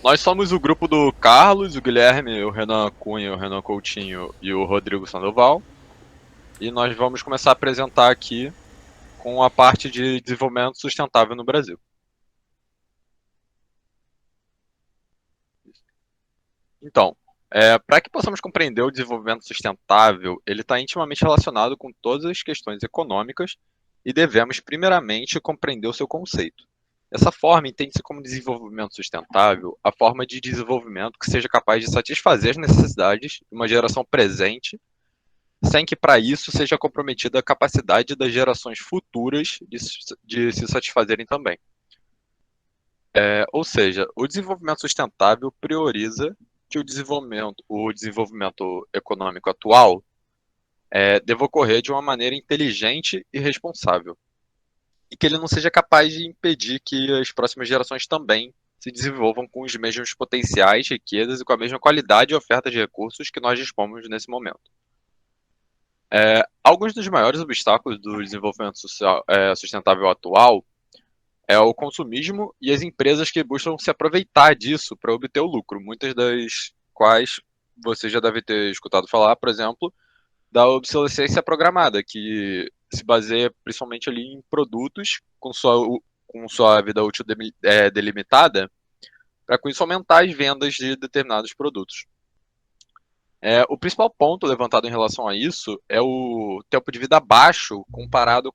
Nós somos o grupo do Carlos, o Guilherme, o Renan Cunha, o Renan Coutinho e o Rodrigo Sandoval. E nós vamos começar a apresentar aqui com a parte de desenvolvimento sustentável no Brasil. Então, para que possamos compreender o desenvolvimento sustentável, ele está intimamente relacionado com todas as questões econômicas e devemos, primeiramente, compreender o seu conceito. Dessa forma, entende-se como desenvolvimento sustentável a forma de desenvolvimento que seja capaz de satisfazer as necessidades de uma geração presente, sem que para isso seja comprometida a capacidade das gerações futuras de se satisfazerem também. Ou seja, o desenvolvimento sustentável prioriza que o desenvolvimento econômico atual deva ocorrer de uma maneira inteligente e responsável, e que ele não seja capaz de impedir que as próximas gerações também se desenvolvam com os mesmos potenciais, riquezas e com a mesma qualidade e oferta de recursos que nós dispomos nesse momento. Alguns dos maiores obstáculos do desenvolvimento sustentável atual é o consumismo e as empresas que buscam se aproveitar disso para obter o lucro, muitas das quais você já deve ter escutado falar, por exemplo, da obsolescência programada, que se baseia principalmente ali em produtos com sua vida útil delimitada, para com isso aumentar as vendas de determinados produtos. O principal ponto levantado em relação a isso é o tempo de vida baixo comparado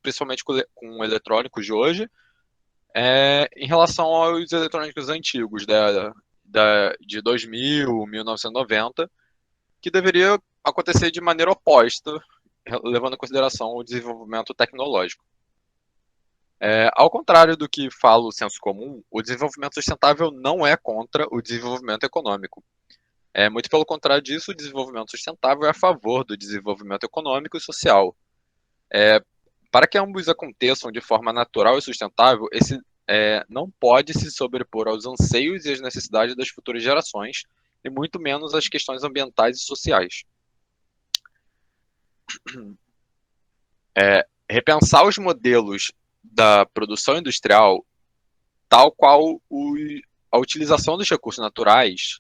principalmente com eletrônicos de hoje, em relação aos eletrônicos antigos de 2000, 1990, que deveria acontecer de maneira oposta, levando em consideração o desenvolvimento tecnológico. Ao contrário do que fala o senso comum, o desenvolvimento sustentável não é contra o desenvolvimento econômico. Muito pelo contrário disso, o desenvolvimento sustentável é a favor do desenvolvimento econômico e social. Para que ambos aconteçam de forma natural e sustentável, esse não pode se sobrepor aos anseios e às necessidades das futuras gerações, e muito menos às questões ambientais e sociais. Repensar os modelos da produção industrial, tal qual a utilização dos recursos naturais,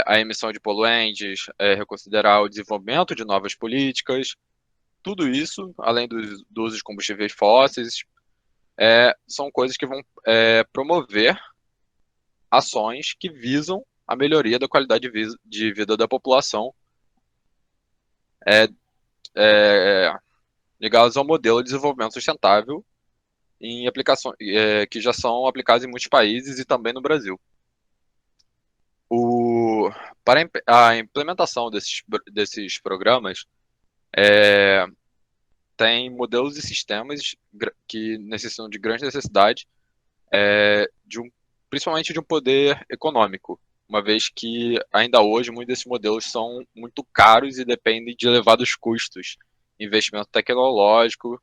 a emissão de poluentes, reconsiderar o desenvolvimento de novas políticas, tudo isso, além do uso de combustíveis fósseis, são coisas que vão promover ações que visam a melhoria da qualidade de vida da população, ligadas ao modelo de desenvolvimento sustentável em aplicações que já são aplicadas em muitos países e também no Brasil. Para a implementação desses programas, tem modelos e sistemas que necessitam de grande necessidade, principalmente de um poder econômico, uma vez que ainda hoje muitos desses modelos são muito caros e dependem de elevados custos, investimento tecnológico,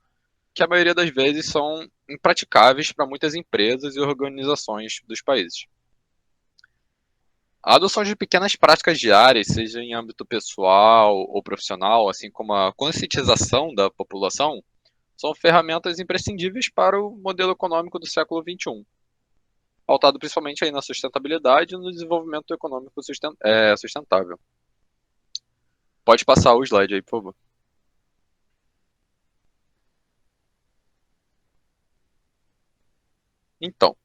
que a maioria das vezes são impraticáveis para muitas empresas e organizações dos países. A adoção de pequenas práticas diárias, seja em âmbito pessoal ou profissional, assim como a conscientização da população, são ferramentas imprescindíveis para o modelo econômico do século XXI, pautado principalmente aí na sustentabilidade e no desenvolvimento econômico sustentável. Pode passar o slide aí, por favor. Então,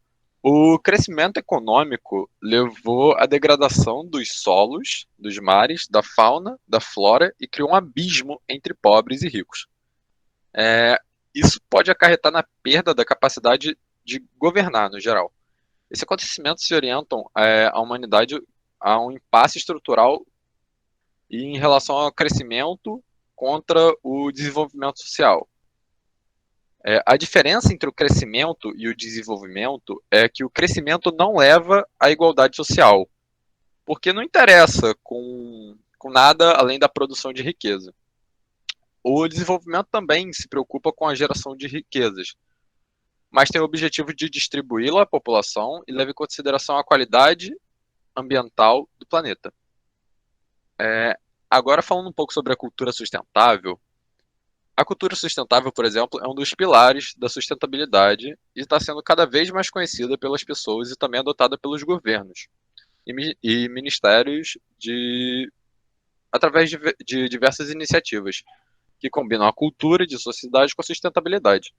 o crescimento econômico levou à degradação dos solos, dos mares, da fauna, da flora e criou um abismo entre pobres e ricos. Isso pode acarretar na perda da capacidade de governar, no geral. Esses acontecimentos se orientam a humanidade a um impasse estrutural em relação ao crescimento contra o desenvolvimento social. A diferença entre o crescimento e o desenvolvimento é que o crescimento não leva à igualdade social, porque não interessa com nada além da produção de riqueza. O desenvolvimento também se preocupa com a geração de riquezas, mas tem o objetivo de distribuí-la à população e leva em consideração a qualidade ambiental do planeta. Agora, falando um pouco sobre a cultura sustentável, A cultura sustentável, por exemplo, é um dos pilares da sustentabilidade e está sendo cada vez mais conhecida pelas pessoas e também adotada pelos governos e ministérios através de diversas iniciativas que combinam a cultura de sociedade com a sustentabilidade.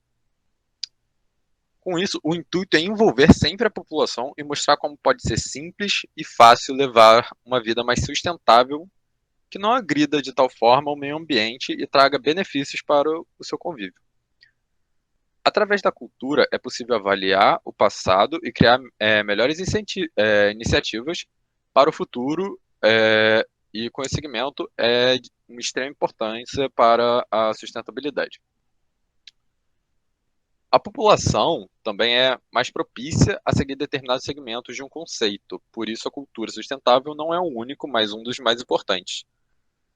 Com isso, o intuito é envolver sempre a população e mostrar como pode ser simples e fácil levar uma vida mais sustentável, que não agrida de tal forma o meio ambiente e traga benefícios para o seu convívio. Através da cultura, é possível avaliar o passado e criar melhores iniciativas para o futuro, e com esse segmento é de uma extrema importância para a sustentabilidade. A população também é mais propícia a seguir determinados segmentos de um conceito, por isso a cultura sustentável não é o único, mas um dos mais importantes.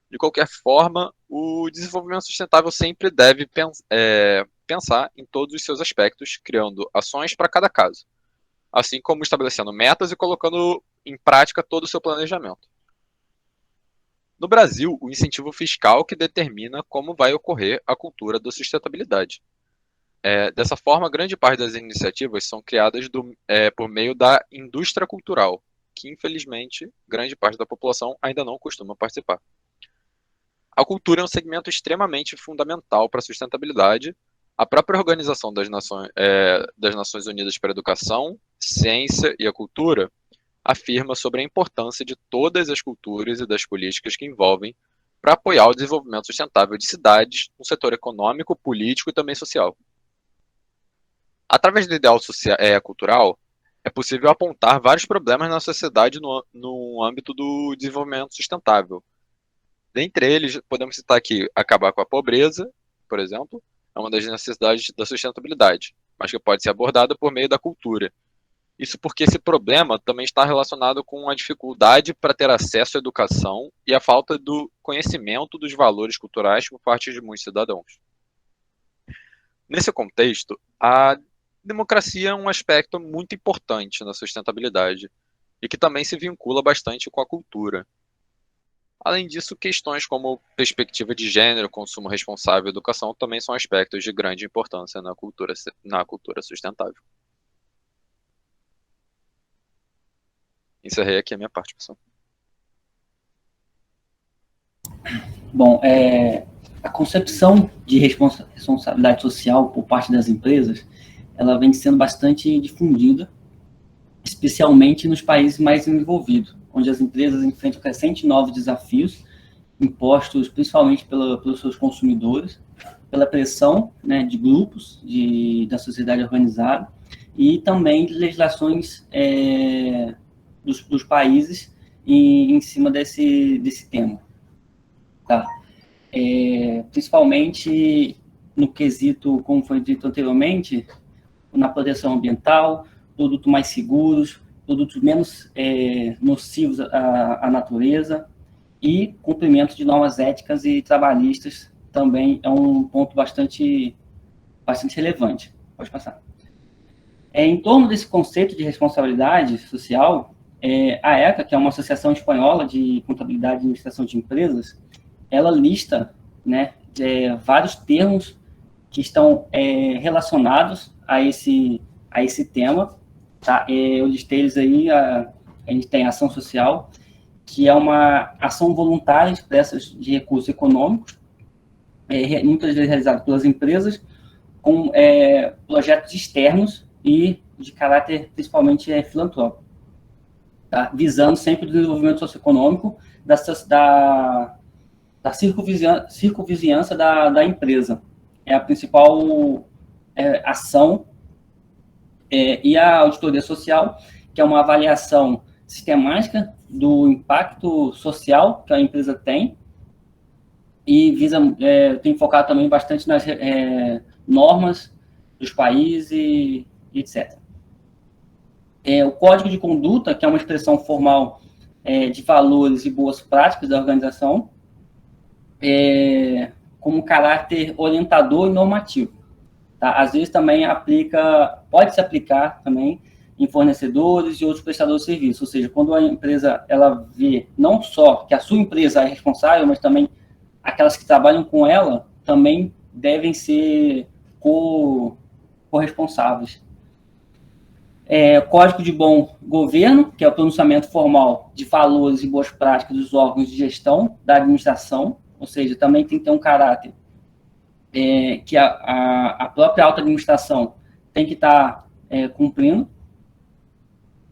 De qualquer forma, o desenvolvimento sustentável sempre deve pensar em todos os seus aspectos, criando ações para cada caso, assim como estabelecendo metas e colocando em prática todo o seu planejamento. No Brasil, o incentivo fiscal que determina como vai ocorrer a cultura da sustentabilidade. Dessa forma, grande parte das iniciativas são criadas por meio da indústria cultural, que infelizmente grande parte da população ainda não costuma participar. A cultura é um segmento extremamente fundamental para a sustentabilidade. A própria Organização das Nações Unidas para a Educação, Ciência e a Cultura afirma sobre a importância de todas as culturas e das políticas que envolvem para apoiar o desenvolvimento sustentável de cidades, no setor econômico, político e também social. Através do ideal cultural, é possível apontar vários problemas na sociedade no âmbito do desenvolvimento sustentável. Dentre eles, podemos citar aqui acabar com a pobreza, por exemplo, é uma das necessidades da sustentabilidade, mas que pode ser abordada por meio da cultura. Isso porque esse problema também está relacionado com a dificuldade para ter acesso à educação e a falta do conhecimento dos valores culturais por parte de muitos cidadãos. Nesse contexto, a democracia é um aspecto muito importante na sustentabilidade e que também se vincula bastante com a cultura. Além disso, questões como perspectiva de gênero, consumo responsável e educação também são aspectos de grande importância na cultura sustentável. Encerrei aqui a minha parte, pessoal. Bom, a concepção de responsabilidade social por parte das empresas, ela vem sendo bastante difundida, especialmente nos países mais desenvolvidos, onde as empresas enfrentam crescentes novos desafios, impostos principalmente pelos seus consumidores, pela pressão, né, de grupos da sociedade organizada e também de legislações dos países em cima desse tema. Tá? Principalmente no quesito, como foi dito anteriormente, na proteção ambiental, produtos mais seguros, produtos menos nocivos à natureza e cumprimento de normas éticas e trabalhistas também é um ponto bastante relevante. Pode passar. Em torno desse conceito de responsabilidade social, a ECA, que é uma associação espanhola de contabilidade e administração de empresas, ela lista, né, vários termos que estão relacionados a esse tema. Tá? Eu listei eles aí. A gente tem ação social, que é uma ação voluntária expressa de recursos econômicos, muitas vezes realizada pelas empresas, com projetos externos e de caráter principalmente filantrópico, tá? Visando sempre o desenvolvimento socioeconômico da circunvizinhança da empresa. É a principal ação, e a auditoria social, que é uma avaliação sistemática do impacto social que a empresa tem e tem focado também bastante nas normas dos países e etc. O Código de Conduta, que é uma expressão formal de valores e boas práticas da organização, como caráter orientador e normativo. Tá? Às vezes também pode se aplicar também em fornecedores e outros prestadores de serviço, ou seja, quando a empresa ela vê não só que a sua empresa é responsável, mas também aquelas que trabalham com ela também devem ser corresponsáveis. Código de bom governo, que é o pronunciamento formal de valores e boas práticas dos órgãos de gestão da administração, ou seja, também tem que ter um caráter que a própria alta administração tem que estar cumprindo.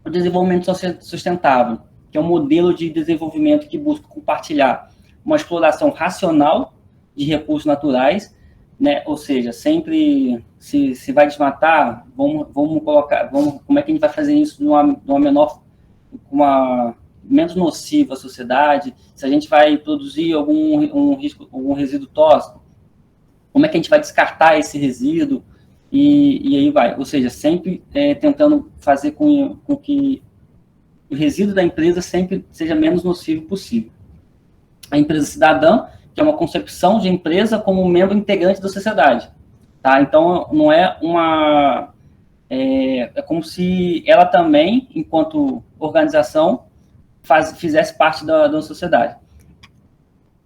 O desenvolvimento sustentável, que é um modelo de desenvolvimento que busca compartilhar uma exploração racional de recursos naturais, né? Ou seja, sempre se vai desmatar, vamos colocar, como é que a gente vai fazer isso de uma menos nociva à sociedade? Se a gente vai produzir algum resíduo tóxico, como é que a gente vai descartar esse resíduo? E aí vai, ou seja, sempre tentando fazer com que o resíduo da empresa sempre seja menos nocivo possível. A empresa cidadã, que é uma concepção de empresa como um membro integrante da sociedade. Tá? Então, não é uma... É como se ela também, enquanto organização, fizesse parte da sociedade.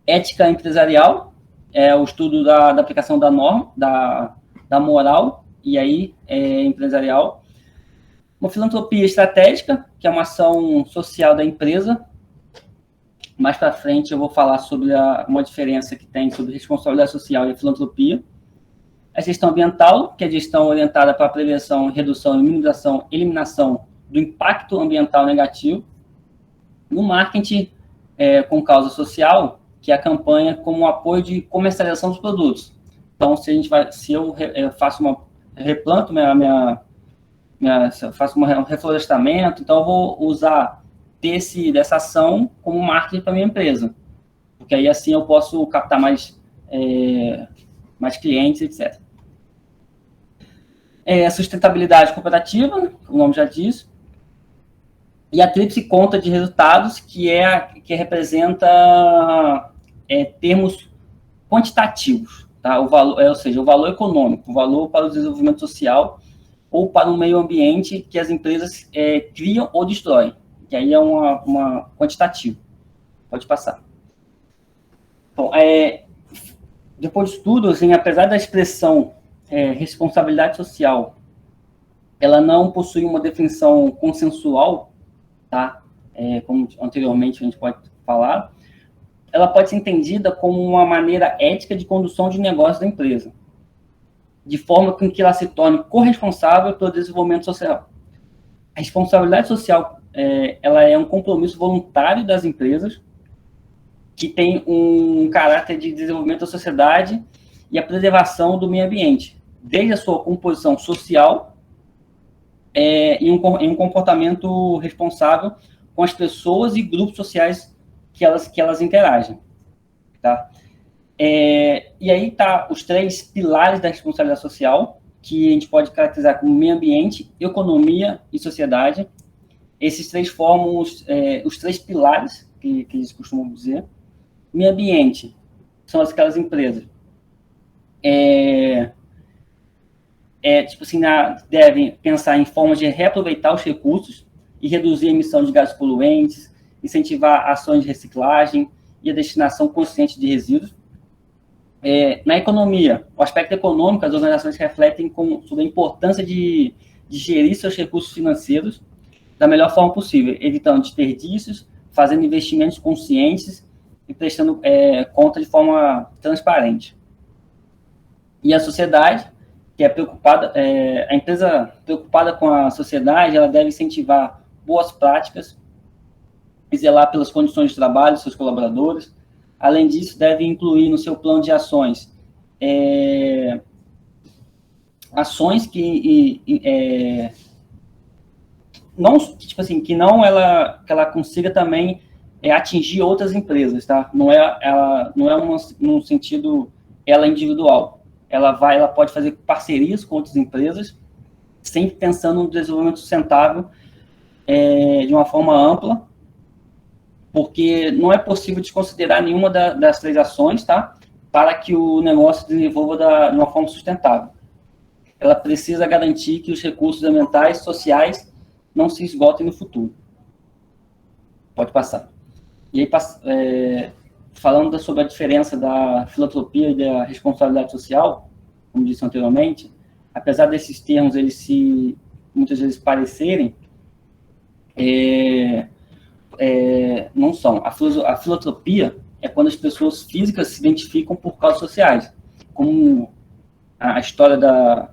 Ética empresarial é o estudo da aplicação da norma, da moral, e aí empresarial. Uma filantropia estratégica, que é uma ação social da empresa. Mais para frente eu vou falar sobre uma diferença que tem sobre responsabilidade social e a filantropia. A gestão ambiental, que é a gestão orientada para a prevenção, redução e eliminação do impacto ambiental negativo. No marketing com causa social, que é a campanha como apoio de comercialização dos produtos. Então, se eu faço replanto faço um reflorestamento, então eu vou usar dessa ação como marketing para minha empresa, porque aí assim eu posso captar mais clientes, etc. A sustentabilidade cooperativa, o nome já diz, e a tríplice conta de resultados, que representa termos quantitativos, tá? O valor, ou seja, o valor econômico, o valor para o desenvolvimento social ou para o meio ambiente que as empresas criam ou destroem, que aí é uma quantitativo. Pode passar. Bom, depois de tudo, assim, apesar da expressão responsabilidade social, ela não possui uma definição consensual, tá? Como anteriormente a gente pode falar, ela pode ser entendida como uma maneira ética de condução de negócio da empresa, de forma com que ela se torne corresponsável pelo desenvolvimento social. A responsabilidade social ela é um compromisso voluntário das empresas que tem um caráter de desenvolvimento da sociedade e a preservação do meio ambiente, desde a sua composição social e um comportamento responsável com as pessoas e grupos sociais que elas interagem. Tá? E aí tá os 3 pilares da responsabilidade social, que a gente pode caracterizar como meio ambiente, economia e sociedade. Esses 3 formam os 3 pilares que eles costumam dizer. Meio ambiente são aquelas empresas tipo assim, devem pensar em formas de reaproveitar os recursos e reduzir a emissão de gases poluentes, incentivar ações de reciclagem e a destinação consciente de resíduos. Na economia, o aspecto econômico, as organizações refletem sobre a importância de gerir seus recursos financeiros da melhor forma possível, evitando desperdícios, fazendo investimentos conscientes e prestando conta de forma transparente. E a sociedade, que é preocupada, a empresa preocupada com a sociedade, ela deve incentivar boas práticas e zelar pelas condições de trabalho dos seus colaboradores. Além disso, deve incluir no seu plano de ações ações que ela consiga também atingir outras empresas, tá? Não é num sentido ela individual. Ela pode fazer parcerias com outras empresas, sempre pensando no desenvolvimento sustentável de uma forma ampla, porque não é possível desconsiderar nenhuma das 3 ações, tá? Para que o negócio se desenvolva de uma forma sustentável. Ela precisa garantir que os recursos ambientais e sociais não se esgotem no futuro. Pode passar. E aí, falando sobre a diferença da filantropia e da responsabilidade social, como disse anteriormente, apesar desses termos eles se muitas vezes parecerem, não são. A filantropia é quando as pessoas físicas se identificam por causas sociais, como a história da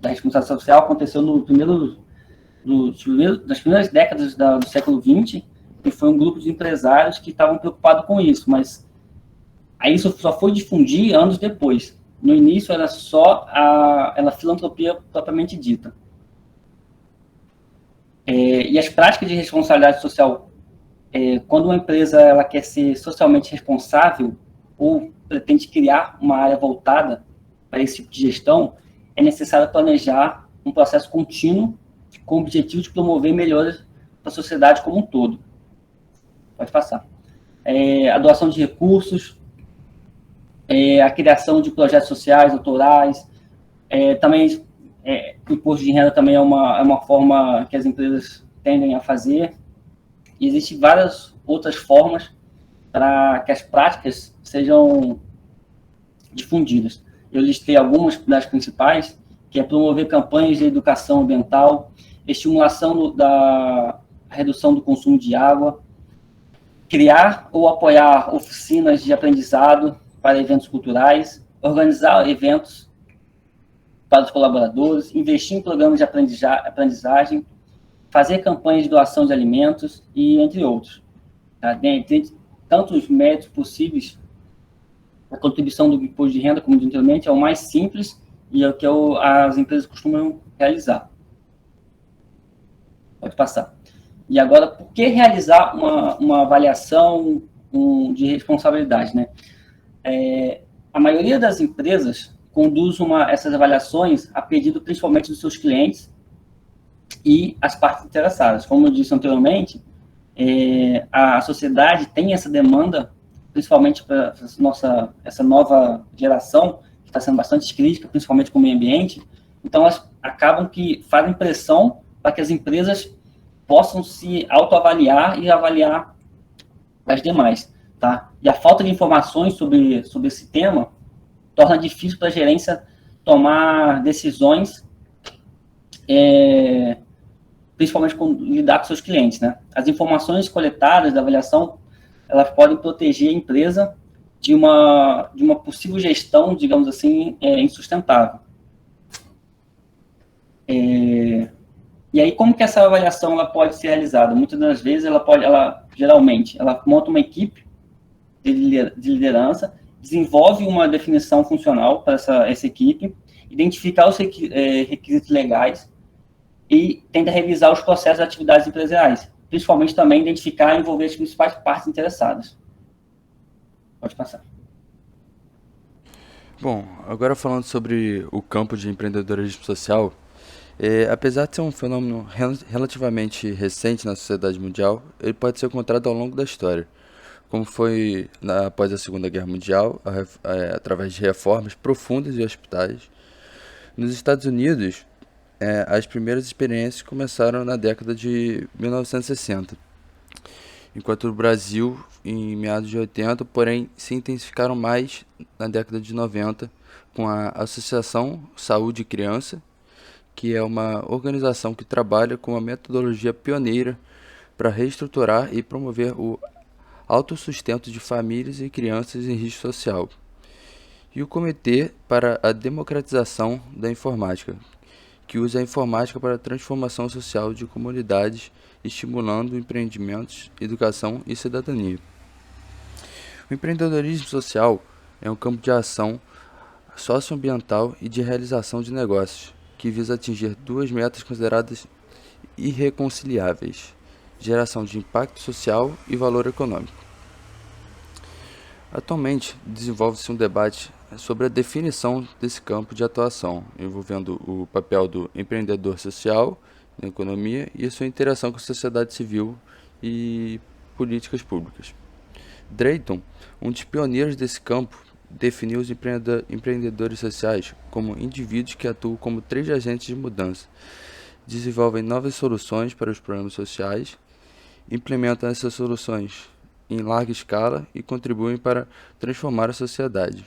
responsabilidade social aconteceu nas primeiras décadas do século XX, e foi um grupo de empresários que estavam preocupados com isso, mas aí isso só foi difundir anos depois. No início era só a filantropia propriamente dita. E as práticas de responsabilidade social, quando uma empresa ela quer ser socialmente responsável ou pretende criar uma área voltada para esse tipo de gestão, é necessário planejar um processo contínuo com o objetivo de promover melhorias para a sociedade como um todo. Pode passar. A doação de recursos, a criação de projetos sociais, autorais, também o imposto de renda também é uma forma que as empresas tendem a fazer. E existem várias outras formas para que as práticas sejam difundidas. Eu listei algumas das principais, que é promover campanhas de educação ambiental, estimulação da redução do consumo de água, criar ou apoiar oficinas de aprendizado para eventos culturais, organizar eventos para os colaboradores, investir em programas de aprendizagem, fazer campanhas de doação de alimentos e entre outros. Tá? Dentre tantos méritos possíveis, a contribuição do imposto de renda, como disse anteriormente, é o mais simples e é o que as empresas costumam realizar. Pode passar. E agora, por que realizar uma avaliação de responsabilidade, né? A maioria das empresas conduz essas avaliações a pedido principalmente dos seus clientes e as partes interessadas. Como eu disse anteriormente, a sociedade tem essa demanda, principalmente para essa nova geração, que está sendo bastante crítica, principalmente com o meio ambiente. Então, elas acabam que fazem pressão para que as empresas possam se autoavaliar e avaliar as demais. Tá? E a falta de informações sobre esse tema torna difícil para a gerência tomar decisões, principalmente lidar com seus clientes. Né? As informações coletadas da avaliação, elas podem proteger a empresa de uma possível gestão, digamos assim, insustentável. E aí, como que essa avaliação ela pode ser realizada? Muitas das vezes, geralmente, ela monta uma equipe de liderança, desenvolve uma definição funcional para essa equipe, identificar os requisitos legais e tenta revisar os processos de atividades empresariais, principalmente também identificar e envolver as principais partes interessadas. Pode passar. Bom, agora falando sobre o campo de empreendedorismo social, apesar de ser um fenômeno relativamente recente na sociedade mundial, ele pode ser encontrado ao longo da história, como foi após a Segunda Guerra Mundial, através de reformas profundas de hospitais. Nos Estados Unidos, as primeiras experiências começaram na década de 1960, enquanto no Brasil, em meados de 80, porém, se intensificaram mais na década de 90, com a Associação Saúde e Criança, que é uma organização que trabalha com uma metodologia pioneira para reestruturar e promover o autossustento de famílias e crianças em risco social, e o Comitê para a Democratização da Informática, que usa a informática para a transformação social de comunidades, estimulando empreendimentos, educação e cidadania. O empreendedorismo social é um campo de ação socioambiental e de realização de negócios, que visa atingir duas metas consideradas irreconciliáveis: geração de impacto social e valor econômico. Atualmente, desenvolve-se um debate sobre a definição desse campo de atuação, envolvendo o papel do empreendedor social na economia e a sua interação com a sociedade civil e políticas públicas. Drayton, um dos pioneiros desse campo, definiu os empreendedores sociais como indivíduos que atuam como três agentes de mudança, desenvolvem novas soluções para os problemas sociais, implementam essas soluções em larga escala e contribuem para transformar a sociedade.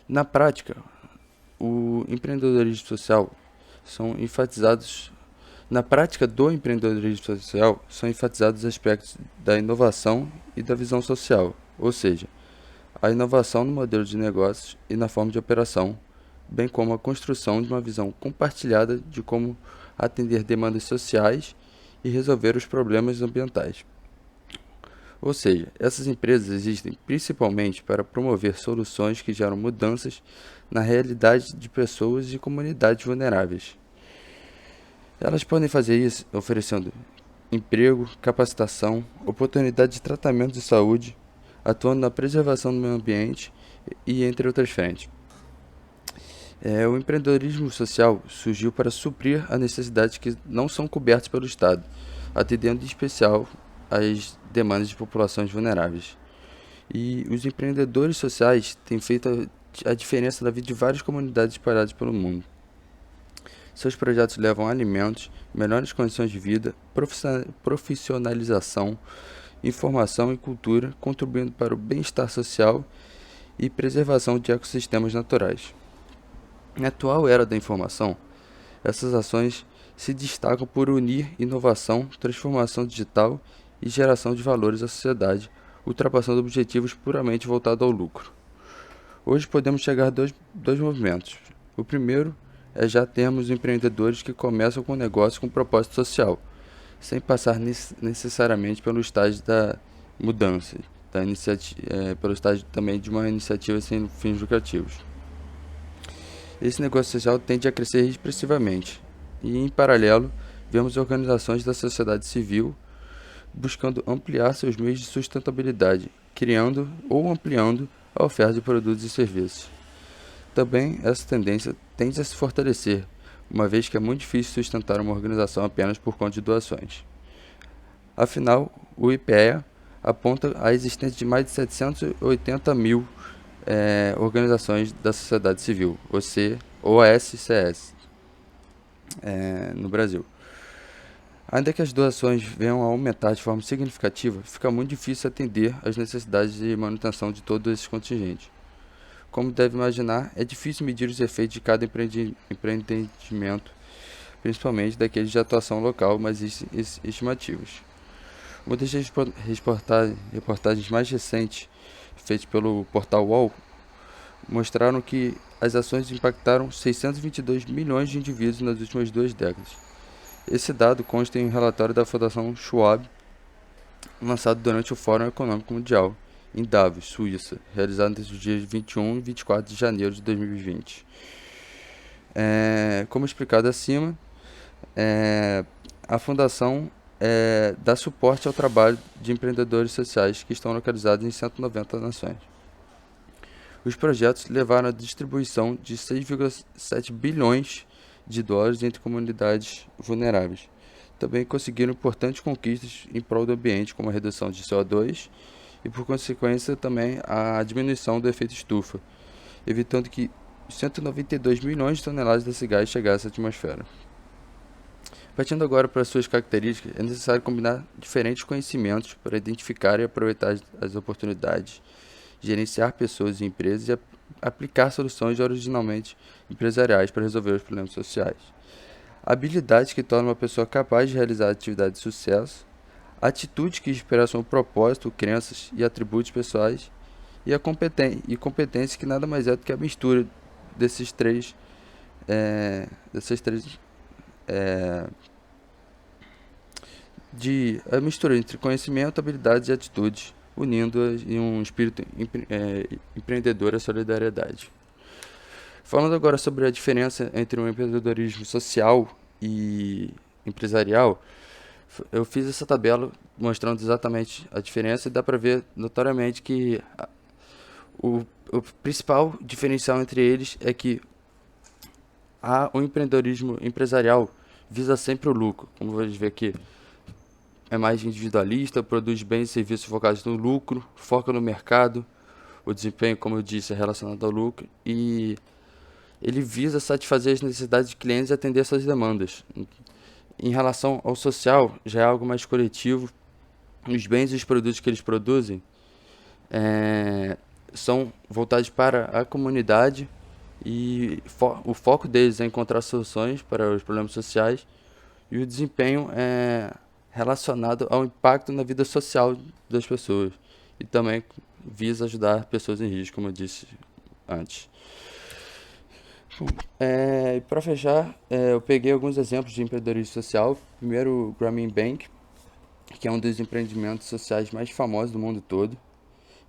Na prática, o empreendedorismo social são enfatizados na prática do empreendedorismo social são enfatizados aspectos da inovação e da visão social, ou seja, a inovação no modelo de negócios e na forma de operação, bem como a construção de uma visão compartilhada de como atender demandas sociais e resolver os problemas ambientais. Ou seja, essas empresas existem principalmente para promover soluções que geram mudanças na realidade de pessoas e comunidades vulneráveis. Elas podem fazer isso oferecendo emprego, capacitação, oportunidade de tratamento de saúde, atuando na preservação do meio ambiente e entre outras frentes. O empreendedorismo social surgiu para suprir as necessidades que não são cobertas pelo Estado, atendendo em especial às demandas de populações vulneráveis. E os empreendedores sociais têm feito a diferença na vida de várias comunidades espalhadas pelo mundo. Seus projetos levam a alimentos, melhores condições de vida, profissionalização, informação e cultura, contribuindo para o bem-estar social e preservação de ecossistemas naturais. Na atual era da informação, essas ações se destacam por unir inovação, transformação digital e geração de valores à sociedade, ultrapassando objetivos puramente voltados ao lucro. Hoje podemos chegar a dois movimentos. O primeiro é já termos empreendedores que começam com negócio com propósito social, sem passar necessariamente pelo estágio da mudança, pelo estágio também de uma iniciativa sem fins lucrativos. Esse negócio social tende a crescer expressivamente, e em paralelo, vemos organizações da sociedade civil buscando ampliar seus meios de sustentabilidade, criando ou ampliando a oferta de produtos e serviços. Também essa tendência tende a se fortalecer, uma vez que é muito difícil sustentar uma organização apenas por conta de doações. Afinal, o IPEA aponta a existência de mais de 780 mil organizações da sociedade civil, OSCS, no Brasil. Ainda que as doações venham a aumentar de forma significativa, fica muito difícil atender às necessidades de manutenção de todos esses contingentes. Como deve imaginar, é difícil medir os efeitos de cada empreendimento, principalmente daqueles de atuação local, mas estimativos. Uma das reportagens mais recentes, feitas pelo portal UOL, mostraram que as ações impactaram 622 milhões de indivíduos nas últimas 2 décadas. Esse dado consta em um relatório da Fundação Schwab, lançado durante o Fórum Econômico Mundial, em Davos, Suíça, realizado entre os dias 21 e 24 de janeiro de 2020. Como explicado acima, a Fundação dá suporte ao trabalho de empreendedores sociais que estão localizados em 190 nações. Os projetos levaram à distribuição de 6,7 bilhões de dólares entre comunidades vulneráveis. Também conseguiram importantes conquistas em prol do ambiente, como a redução de CO2 e, por consequência, também a diminuição do efeito estufa, evitando que 192 milhões de toneladas desse gás chegassem à atmosfera. Partindo agora para suas características, é necessário combinar diferentes conhecimentos para identificar e aproveitar as oportunidades, gerenciar pessoas e empresas e aplicar soluções originalmente empresariais para resolver os problemas sociais. Habilidades que tornam uma pessoa capaz de realizar atividades de sucesso, atitudes que expressam o propósito, crenças e atributos pessoais, e competência que nada mais é do que a mistura desses três a mistura entre conhecimento, habilidades e atitudes, unindo-as em um espírito empreendedor e solidariedade. Falando agora sobre a diferença entre um empreendedorismo social e empresarial, eu fiz essa tabela mostrando exatamente a diferença e dá para ver notoriamente que o principal diferencial entre eles é que o empreendedorismo empresarial visa sempre o lucro, como vocês ver aqui. É mais individualista, produz bens e serviços focados no lucro, foca no mercado, o desempenho, como eu disse, é relacionado ao lucro, e ele visa satisfazer as necessidades de clientes e atender suas demandas. Em relação ao social, já é algo mais coletivo, os bens e os produtos que eles produzem são voltados para a comunidade e o foco deles é encontrar soluções para os problemas sociais e o desempenho é relacionado ao impacto na vida social das pessoas e também visa ajudar pessoas em risco, como eu disse antes. E para fechar, eu peguei alguns exemplos de empreendedorismo social. Primeiro, o Grameen Bank, que é um dos empreendimentos sociais mais famosos do mundo todo.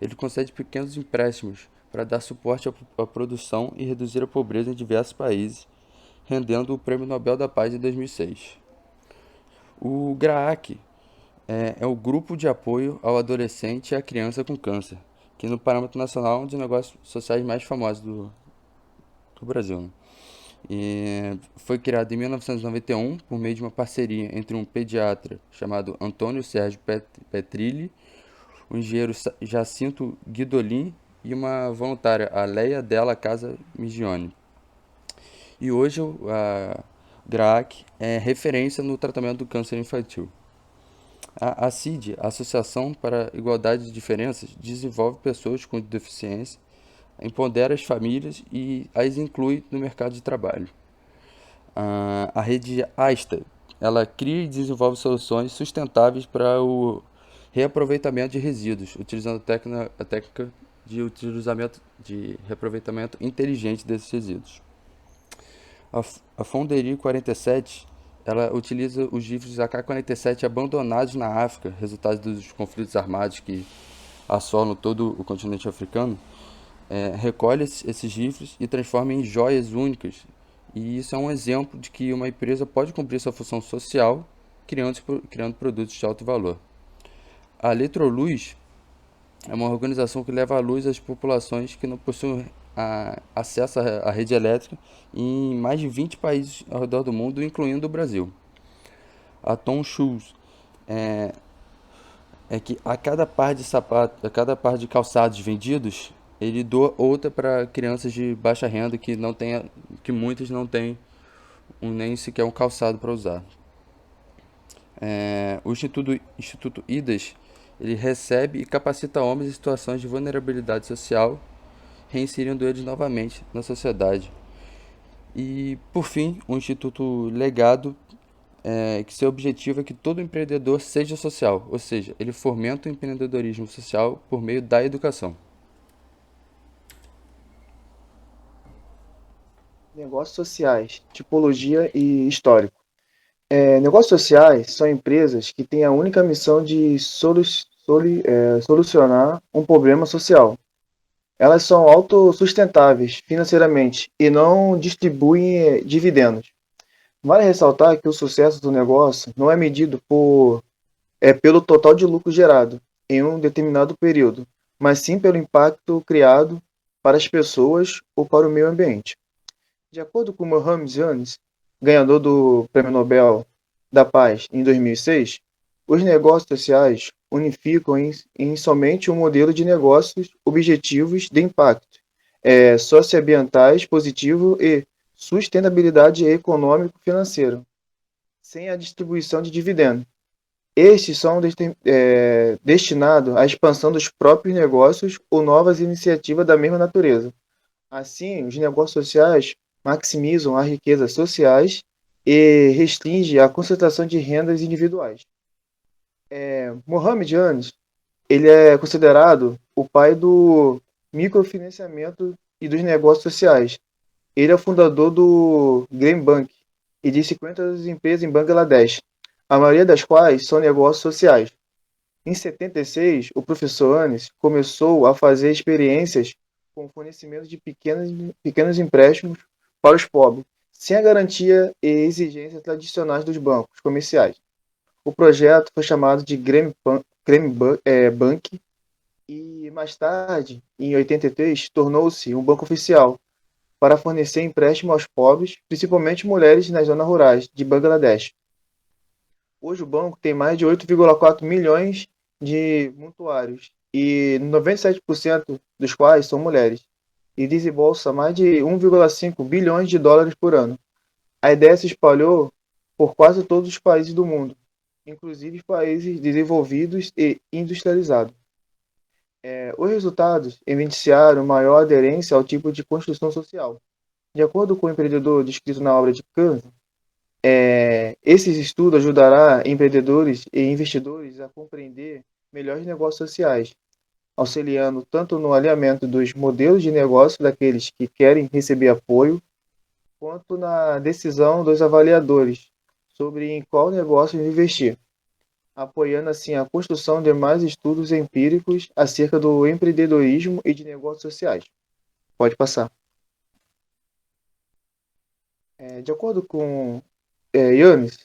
Ele concede pequenos empréstimos para dar suporte à produção e reduzir a pobreza em diversos países, rendendo o Prêmio Nobel da Paz em 2006. O GRAAC é o Grupo de Apoio ao Adolescente e à Criança com Câncer, que no parâmetro nacional é um dos negócios sociais mais famosos do Brasil, né? E foi criado em 1991 por meio de uma parceria entre um pediatra chamado Antônio Sérgio Petrilli, o engenheiro Jacinto Guidolin e uma voluntária, a Leia Della Casa Migione. E hoje a GRAAC é referência no tratamento do câncer infantil. A CID, a Associação para a Igualdade de Diferenças, desenvolve pessoas com deficiência, empodera as famílias e as inclui no mercado de trabalho. A rede ASTA, ela cria e desenvolve soluções sustentáveis para o reaproveitamento de resíduos, utilizando a técnica de reaproveitamento inteligente desses resíduos. A Fonderie 47, ela utiliza os rifles AK-47 abandonados na África, resultado dos conflitos armados que assolam todo o continente africano, recolhe esses rifles e transforma em joias únicas. E isso é um exemplo de que uma empresa pode cumprir sua função social criando produtos de alto valor. A Eletroluz é uma organização que leva a luz às populações que não possuem acesso à rede elétrica em mais de 20 países ao redor do mundo, incluindo o Brasil. A Tom Shoes é que a cada par de sapatos, a cada par de calçados vendidos, ele doa outra para crianças de baixa renda que muitas não têm nem sequer um calçado para usar. O Instituto IDAS, ele recebe e capacita homens em situações de vulnerabilidade social, reinserindo eles novamente na sociedade. E, por fim, o Instituto Legado, que seu objetivo é que todo empreendedor seja social, ou seja, ele fomenta o empreendedorismo social por meio da educação. Negócios sociais, tipologia e histórico. Negócios sociais são empresas que têm a única missão de solucionar um problema social. Elas são autossustentáveis financeiramente e não distribuem dividendos. Vale ressaltar que o sucesso do negócio não é medido pelo total de lucro gerado em um determinado período, mas sim pelo impacto criado para as pessoas ou para o meio ambiente. De acordo com Mohamed Yunus, ganhador do Prêmio Nobel da Paz em 2006, os negócios sociais unificam em somente um modelo de negócios objetivos de impacto socioambientais positivo e sustentabilidade econômico-financeira, sem a distribuição de dividendos. Estes são destinados à expansão dos próprios negócios ou novas iniciativas da mesma natureza. Assim, os negócios sociais maximizam as riquezas sociais e restringem a concentração de rendas individuais. Mohamed Yunus, ele é considerado o pai do microfinanciamento e dos negócios sociais. Ele é o fundador do Grameen Bank e de 50 empresas em Bangladesh, a maioria das quais são negócios sociais. Em 76, o professor Yunus começou a fazer experiências com o fornecimento de pequenos empréstimos para os pobres, sem a garantia e exigências tradicionais dos bancos comerciais. O projeto foi chamado de Grameen Bank e, mais tarde, em 83, tornou-se um banco oficial para fornecer empréstimo aos pobres, principalmente mulheres nas zonas rurais de Bangladesh. Hoje o banco tem mais de 8,4 milhões de mutuários e 97% dos quais são mulheres, e desembolsa mais de 1,5 bilhões de dólares por ano. A ideia se espalhou por quase todos os países do mundo, inclusive países desenvolvidos e industrializados. Os resultados evidenciaram maior aderência ao tipo de construção social. De acordo com o empreendedor descrito na obra de Kahn, esses estudos ajudará empreendedores e investidores a compreender melhores negócios sociais, auxiliando tanto no alinhamento dos modelos de negócio daqueles que querem receber apoio, quanto na decisão dos avaliadores sobre em qual negócio investir, apoiando assim a construção de mais estudos empíricos acerca do empreendedorismo e de negócios sociais. Pode passar. De acordo com Yannis,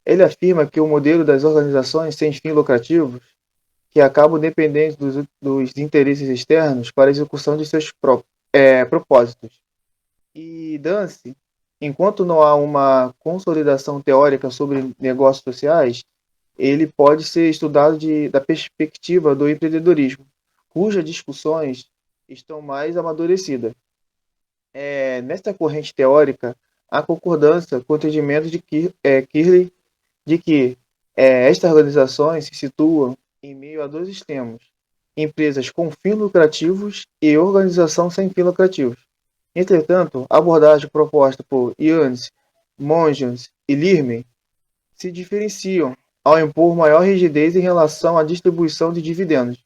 ele afirma que o modelo das organizações sem fins lucrativos, que acabam dependentes dos interesses externos para a execução de seus propósitos. E Dance, enquanto não há uma consolidação teórica sobre negócios sociais, ele pode ser estudado da perspectiva do empreendedorismo, cujas discussões estão mais amadurecidas. Nesta corrente teórica, há concordância com o entendimento de Kirley de que estas organizações se situam em meio a dois extremos: empresas com fins lucrativos e organização sem fins lucrativos. Entretanto, a abordagem proposta por Yannis, Mongens e Lehrman se diferenciam ao impor maior rigidez em relação à distribuição de dividendos.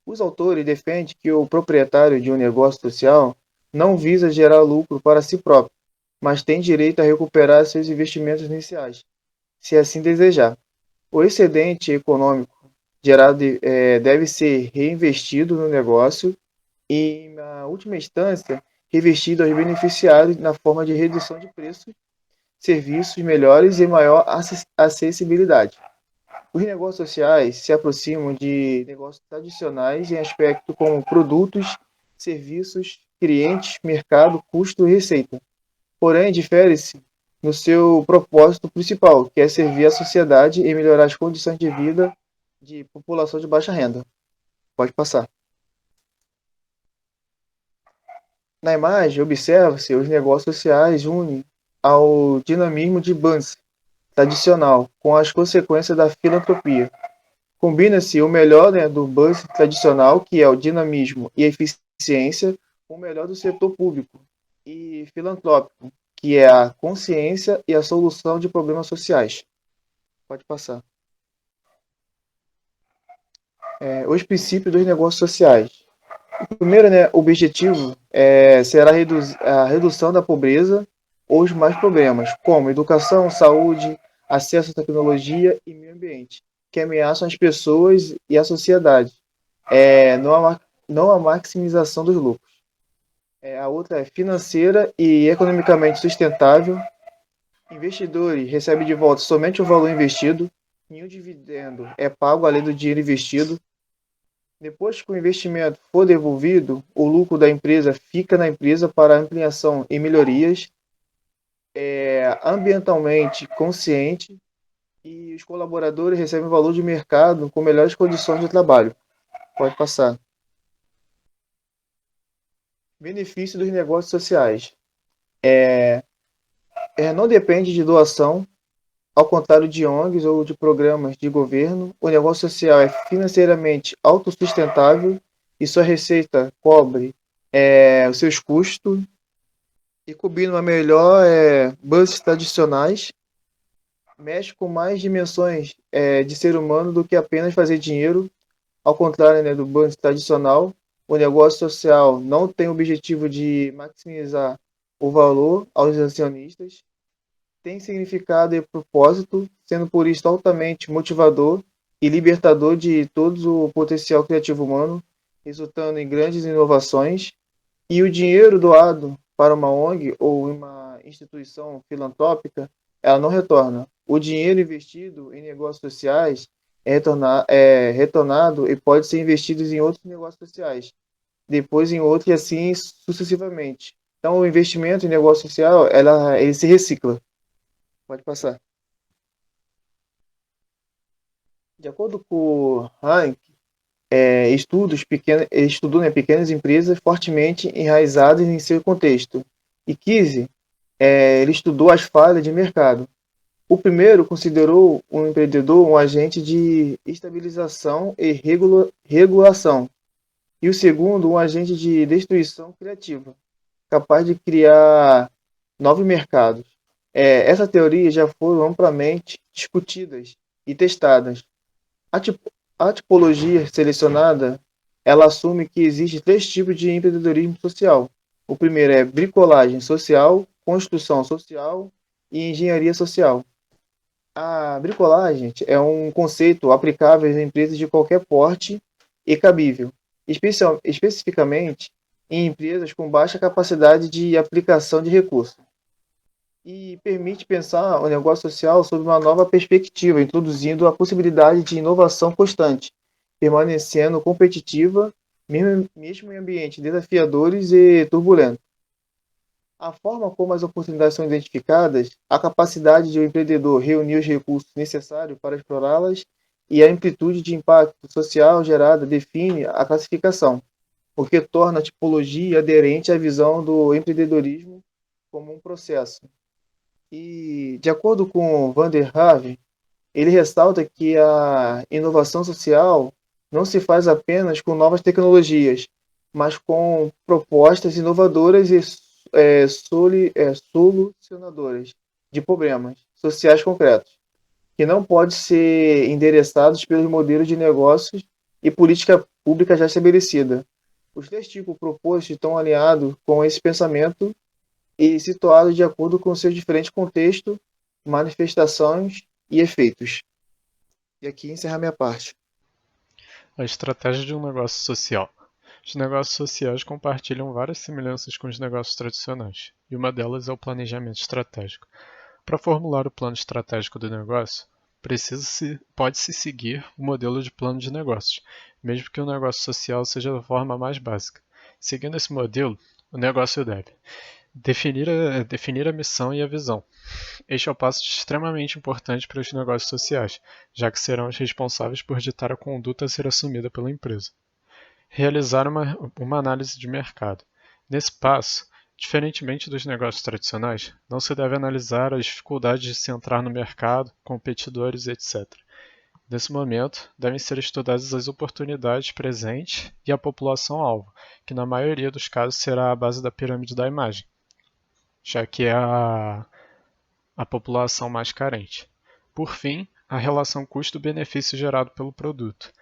Os autores defendem que o proprietário de um negócio social não visa gerar lucro para si próprio, mas tem direito a recuperar seus investimentos iniciais, se assim desejar. O excedente econômico gerado deve ser reinvestido no negócio e, na última instância, revestido aos beneficiários na forma de redução de preços, serviços melhores e maior acessibilidade. Os negócios sociais se aproximam de negócios tradicionais em aspectos como produtos, serviços, clientes, mercado, custo e receita. Porém, difere-se no seu propósito principal, que é servir a sociedade e melhorar as condições de vida de população de baixa renda. Pode passar. Na imagem, observa-se os negócios sociais unem ao dinamismo de Bunsen tradicional, com as consequências da filantropia. Combina-se o melhor do Bunsen tradicional, que é o dinamismo e a eficiência, com o melhor do setor público e filantrópico, que é a consciência e a solução de problemas sociais. Pode passar. Os princípios dos negócios sociais. O primeiro objetivo será a redução da pobreza ou os mais problemas, como educação, saúde, acesso à tecnologia e meio ambiente, que ameaçam as pessoas e a sociedade. Não a maximização dos lucros. A outra é financeira e economicamente sustentável. Investidores recebem de volta somente o valor investido. Nenhum dividendo é pago além do dinheiro investido. Depois que o investimento for devolvido, o lucro da empresa fica na empresa para ampliação e melhorias. Ambientalmente consciente e os colaboradores recebem valor de mercado com melhores condições de trabalho. Pode passar. Benefício dos negócios sociais. Não depende de doação, ao contrário de ONGs ou de programas de governo. O negócio social é financeiramente autossustentável e sua receita cobre os seus custos e combina melhor budgets tradicionais. Mexe com mais dimensões de ser humano do que apenas fazer dinheiro. Ao contrário do budget tradicional, o negócio social não tem o objetivo de maximizar o valor aos acionistas. Tem significado e propósito, sendo por isso altamente motivador e libertador de todo o potencial criativo humano, resultando em grandes inovações. E o dinheiro doado para uma ONG ou uma instituição filantrópica, ela não retorna. O dinheiro investido em negócios sociais é retornado e pode ser investido em outros negócios sociais, depois em outros e assim sucessivamente. Então, o investimento em negócio social, ele se recicla. Pode passar. De acordo com Hank, estudou pequenas empresas fortemente enraizadas em seu contexto. E Kise, ele estudou as falhas de mercado. O primeiro considerou o empreendedor um agente de estabilização e regulação, e o segundo um agente de destruição criativa, capaz de criar novos mercados. Essa teoria já foram amplamente discutidas e testadas. A, a tipologia selecionada, ela assume que existe três tipos de empreendedorismo social. O primeiro é bricolagem social, construção social e engenharia social. A bricolagem é um conceito aplicável em empresas de qualquer porte e cabível, especificamente em empresas com baixa capacidade de aplicação de recursos, e permite pensar o negócio social sob uma nova perspectiva, introduzindo a possibilidade de inovação constante, permanecendo competitiva, mesmo em ambientes desafiadores e turbulentos. A forma como as oportunidades são identificadas, a capacidade de o empreendedor reunir os recursos necessários para explorá-las e a amplitude de impacto social gerada define a classificação, o que torna a tipologia aderente à visão do empreendedorismo como um processo. E, de acordo com Van der Haven, ele ressalta que a inovação social não se faz apenas com novas tecnologias, mas com propostas inovadoras e solucionadoras de problemas sociais concretos, que não podem ser endereçados pelos modelos de negócios e política pública já estabelecida. Os três tipos propostos estão alinhados com esse pensamento e situados de acordo com seus diferentes contextos, manifestações e efeitos. E aqui encerrar minha parte. A estratégia de um negócio social. Os negócios sociais compartilham várias semelhanças com os negócios tradicionais, e uma delas é o planejamento estratégico. Para formular o plano estratégico do negócio, pode-se seguir o modelo de plano de negócios, mesmo que o negócio social seja da forma mais básica. Seguindo esse modelo, o negócio deve definir a missão e a visão. Este é um passo extremamente importante para os negócios sociais, já que serão os responsáveis por ditar a conduta a ser assumida pela empresa. Realizar uma análise de mercado. Nesse passo, diferentemente dos negócios tradicionais, não se deve analisar as dificuldades de se entrar no mercado, competidores, etc. Nesse momento, devem ser estudadas as oportunidades presentes e a população-alvo, que na maioria dos casos será a base da pirâmide da imagem, já que é a população mais carente. Por fim, a relação custo-benefício gerado pelo produto.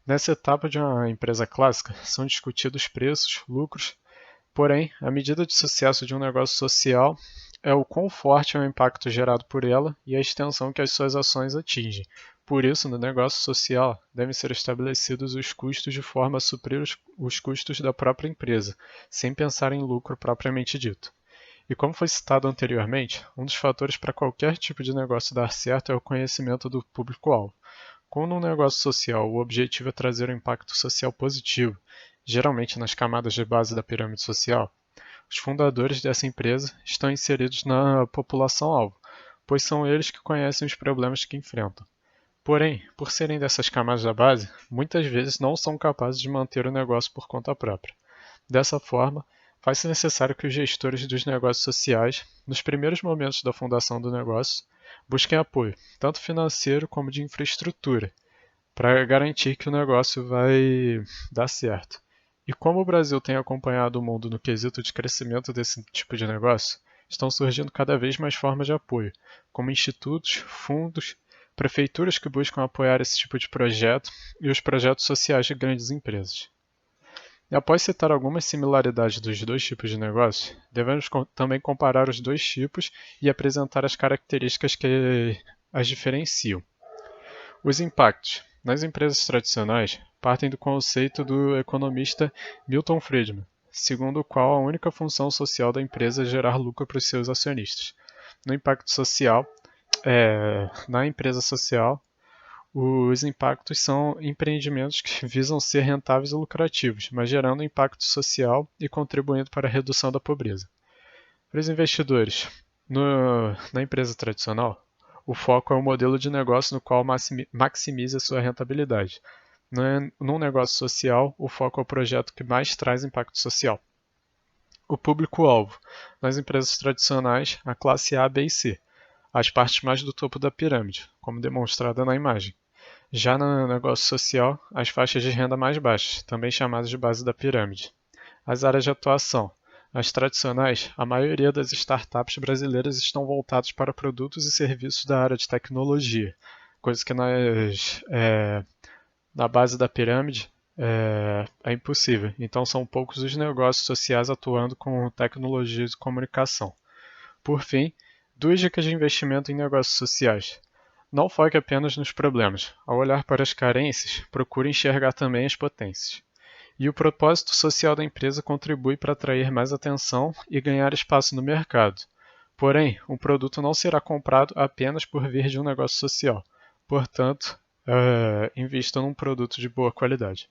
Nessa etapa de uma empresa clássica, são discutidos preços, lucros, porém, a medida de sucesso de um negócio social é o quão forte é o impacto gerado por ela e a extensão que as suas ações atingem. Por isso, no negócio social, devem ser estabelecidos os custos de forma a suprir os custos da própria empresa, sem pensar em lucro propriamente dito. E como foi citado anteriormente, um dos fatores para qualquer tipo de negócio dar certo é o conhecimento do público-alvo. Quando um negócio social, o objetivo é trazer um impacto social positivo, geralmente nas camadas de base da pirâmide social, os fundadores dessa empresa estão inseridos na população-alvo, pois são eles que conhecem os problemas que enfrentam. Porém, por serem dessas camadas da base, muitas vezes não são capazes de manter o negócio por conta própria. Dessa forma, faz-se necessário que os gestores dos negócios sociais, nos primeiros momentos da fundação do negócio, busquem apoio, tanto financeiro como de infraestrutura, para garantir que o negócio vai dar certo. E como o Brasil tem acompanhado o mundo no quesito de crescimento desse tipo de negócio, estão surgindo cada vez mais formas de apoio, como institutos, fundos, prefeituras que buscam apoiar esse tipo de projeto e os projetos sociais de grandes empresas. E após citar algumas similaridades dos dois tipos de negócio, devemos também comparar os dois tipos e apresentar as características que as diferenciam. Os impactos. Nas empresas tradicionais, partem do conceito do economista Milton Friedman, segundo o qual a única função social da empresa é gerar lucro para os seus acionistas. No impacto social, na empresa social, os impactos são empreendimentos que visam ser rentáveis e lucrativos, mas gerando impacto social e contribuindo para a redução da pobreza. Para os investidores, na empresa tradicional, o foco é o modelo de negócio no qual maximiza sua rentabilidade. Num negócio social, o foco é o projeto que mais traz impacto social. O público-alvo. Nas empresas tradicionais, a classe A, B e C. as partes mais do topo da pirâmide, como demonstrada na imagem. Já no negócio social, as faixas de renda mais baixas, também chamadas de base da pirâmide. As áreas de atuação. As tradicionais, a maioria das startups brasileiras estão voltadas para produtos e serviços da área de tecnologia, coisa que na base da pirâmide é impossível. Então são poucos os negócios sociais atuando com tecnologia de comunicação. Por fim, 2 dicas de investimento em negócios sociais. Não foque apenas nos problemas. Ao olhar para as carências, procure enxergar também as potências. E o propósito social da empresa contribui para atrair mais atenção e ganhar espaço no mercado. Porém, um produto não será comprado apenas por vir de um negócio social. Portanto, invista num produto de boa qualidade.